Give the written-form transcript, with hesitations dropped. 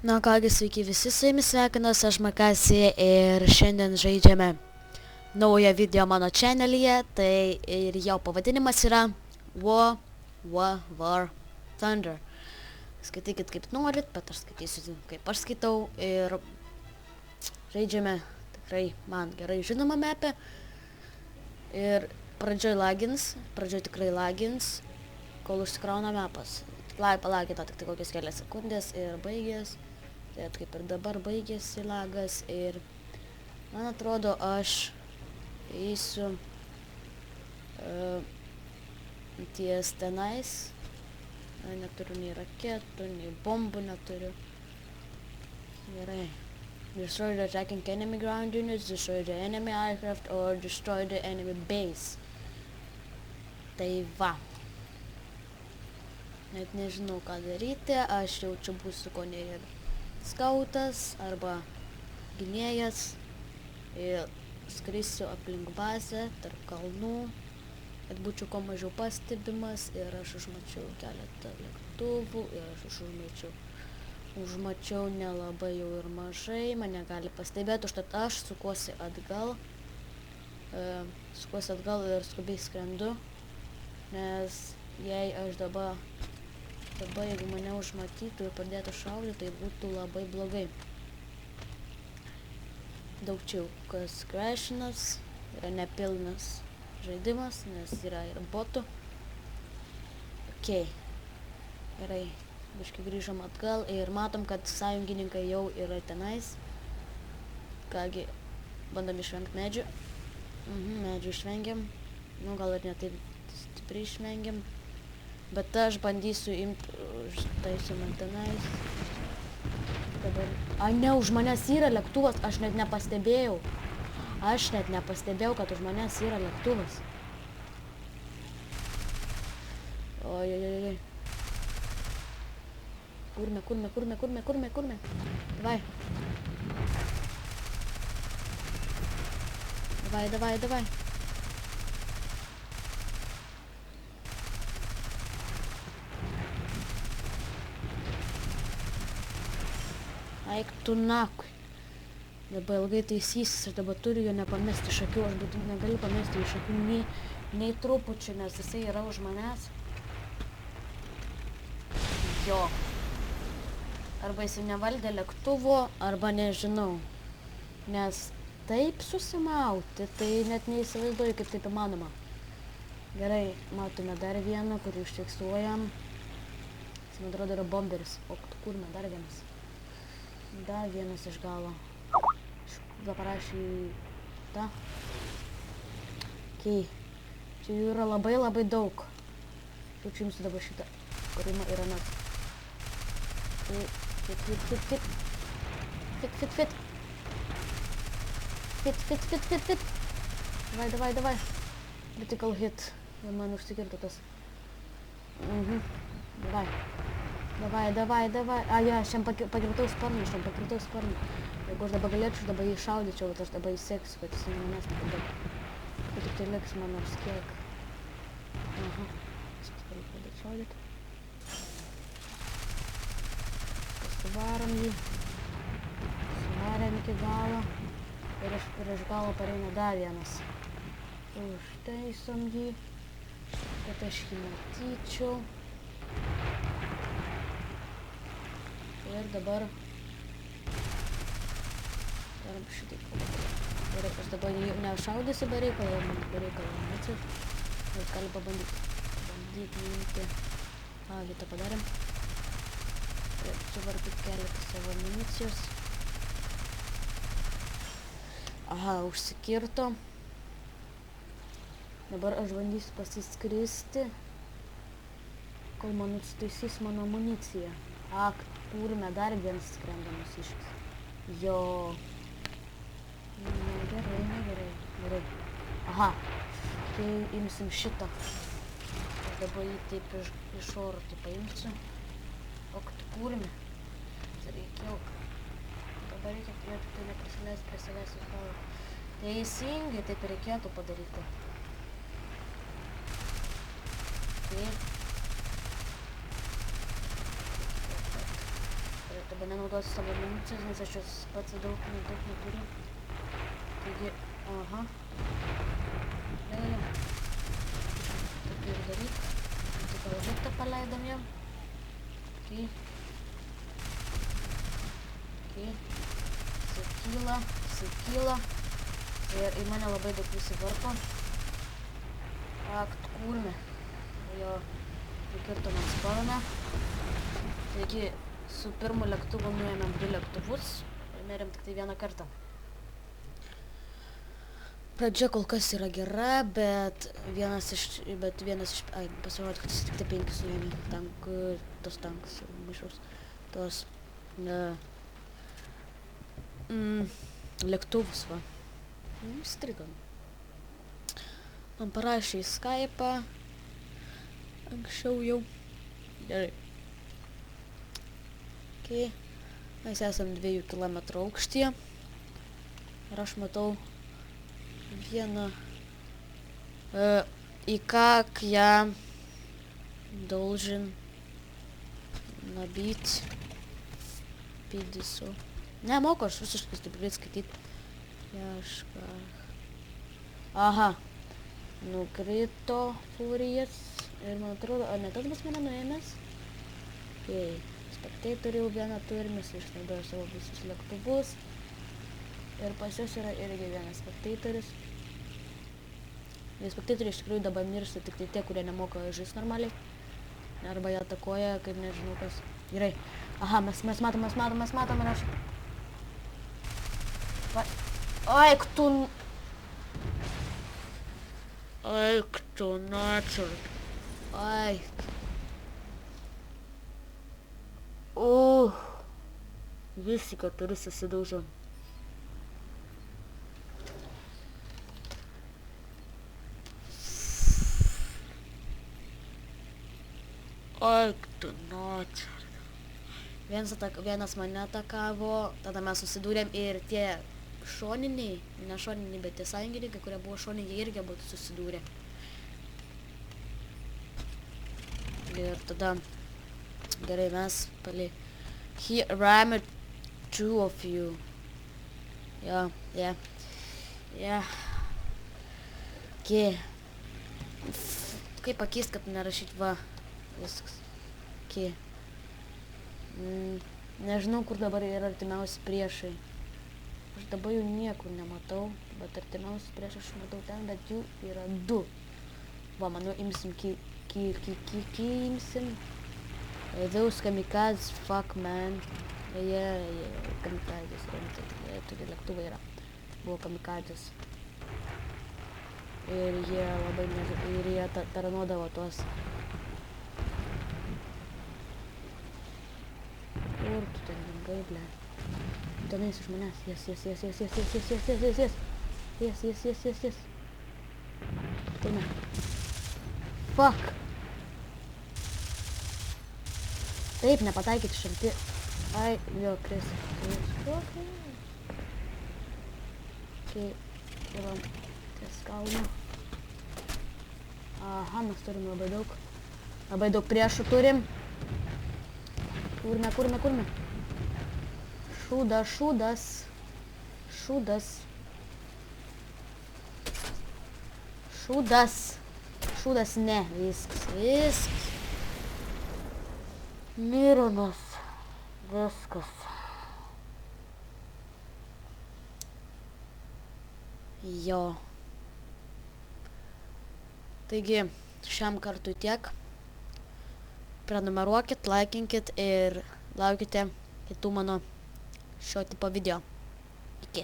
Na kągi, sveiki visi, su jumis sveikinuosi aš Makasi ir šiandien žaidžiame naują video mano channelyje, tai ir jo pavadinimas yra War Thunder. Skaitykit kaip norit, bet aš skaitysiu kaip aš skaitau ir žaidžiame tikrai man gerai žinomą mapę ir pradžioj tikrai lagins, kol užsikrauna mapas. Palagino tik kokias kelias sekundės ir baigės. Tai kaip ir dabar baigėsi lagas ir man atrodo aš eisiu ties tenais. Neturiu nei raketų, nei bombų neturiu. Gerai. Destroy the attacking enemy ground units, destroy the enemy aircraft or destroy the enemy base. Tai va. Net nežinau ką daryti, aš jau čia būsiu ko ne ir skautas arba gynėjas ir skrisiu aplink bazę, tarp kalnų, kad būčiau kuo mažiau pastebimas ir aš užmačiau keletą lėktuvų ir aš užmačiau nelabai jau ir mažai, mane gali pastebėti, užtat aš sukuosi atgal ir skubiai skrendu, nes jei aš dabar jeigu mane užmatytų ir pradėtų šaudyti, tai būtų labai blogai. Daug čia kas crashinas, yra nepilnas žaidimas, nes yra ir botų. Gerai, biškai grįžom atgal ir matom, kad sąjungininkai jau yra tenais. Kągi, bandom išvengti medžių. Medžių išvengiam. Nu, gal ir ne taip stipriai išvengiam. Bet aš bandysiu imti užtaisymą tenais. Ne, už manęs yra lėktuvas, aš net nepastebėjau. Kad už manęs yra lėktuvas. Ojojojoj. Kurme. Davai. Eik tu nakui. Dabar ilgai taisysis, aš dabar turiu jo nepamesti iš akių, aš negaliu pamesti iš akių nei trupučių, nes jisai yra už manęs. Jo. Arba jisai nevaldė lėktuvo, arba nežinau. Nes taip susimauti, tai net neįsivaizduoju, kaip taip įmanoma. Gerai, matome dar vieną, kurį užfiksuojam. Jis, man atrodo, yra bomberis. O kurme, dar vienas. Dar vienas iš galo. Parašė tą. Čia jų yra labai daug. Čia imsiu dabar šitą, kurima yra nas. Fit. Davai. Critical hit. Man užsikirto tas. Davai. Aš jam pakirtau sparnį. Jeigu aš dabar galėčiau, aš dabar jį šaudyčiau, bet aš dabar įseksiu, kad jis manęs nepadarytų. Bet tik tai liks man nors kiek. Viskas gali pradėti šaudyti. Suvarom jį. Suvarėm iki galo. Ir iš galo pareina dar vienas. Užtaisom jį, kad aš jį matyčiau. Ir dabar darom šitaip. Ir aš dabar nešaudysiu be reikalo, amunicijos. Bet gali pabandyti imti. Kitą padarėm. Ir suvarpyti keletą savo amunicijos. Užsikirto. Dabar aš bandysiu pasiskristi, kol man užtaisys mano amuniciją. Turime dar vienas skrendamas išvis. Jo. Gerai. Tai imsim šitą. Dabar jį taip iš oro paimsiu. O tu turime. Dabar reikia tai neprisileisti prie savęs iš galo. Teisingai taip reikėtų padaryti. Taip. panaudosiu savo municijos, nes aš jos pats daug neturiu. Taigi, aha. Taip ir daryk. Tik objektą paleidom jam. Okay. Sukyla. Ir į mane labai daug visi varpo. Akt kurme. Jo nukirto man sparną. Taigi, su pirmu lėktuvu nuėmėm 2 lėktuvus ir mėrėm tik tai 1 kartą. Pradžia kol kas yra gera, bet vienas iš pasirodė, kad jis tik tai 5 nuėmė tos tankus, maišaus, tos lėktuvus, va. Strigam. Man parašė į Skype'ą anksčiau jau. Gerai. Okay. Mes esam 2 kilometrų aukštyje ir aš matau vieną и как я должен набить 50. Nemoku aš visiškai stipriai skaityti. Aha. Nukrito furijas ir man atrodo, ar ne tas bus mane nuėmęs? Okay. Spectatorių vieną turim, jis išnaudoja savo visus lėktuvus. Ir pas jos yra irgi vienas spectatoris. Ir spectatoriai iš tikrųjų dabar miršta tik tai tie, kurie nemoka žaisti normaliai. Arba jie atakuoja, kaip nežinau kas. Gerai. Aha, mes matom ir aš. Aik tu načert. Aik. Visi 4 susidaužo. Aik tu načert. Vienas mane atakavo, tada mes susidūrėm ir tie šoniniai, ne šoniniai, bet tie sąjungininkai, kurie buvo šoniniai, jie irgi būtų susidūrę. Ir tada, gerai, mes palei. Here rammed 2 of you. Yeah. Okay. Kaip pakeist, kad nerašyt va. Viskas. Okay. Nežinau, kur dabar yra artimiausi priešai. Aš dabar jų niekur nematau, bet artimiausi priešai aš matau ten, bet jų yra 2. Va, manau, imsim imsim. Those kamikazes, fuck man. Jie kamikazes, tokie lėktuvai yra. Buvo kamikazes. Ir jie labai ir jie taranuodavo tuos. Kur tu ten dingai, ble? Tenais iš manęs. Yes. Turime. Fuck. Taip, nepataikyti iš arti. Ai, jo, kris. Okay, kilam ties kalno. Aha, mes turim labai daug. Labai daug priešų turim. Kurme. Šūdas, ne, viskas. Mironas, viskas. Jo. Taigi, šiam kartui tiek. Prenumeruokit, laikinkit ir laukite kitų mano šio tipo video. Iki.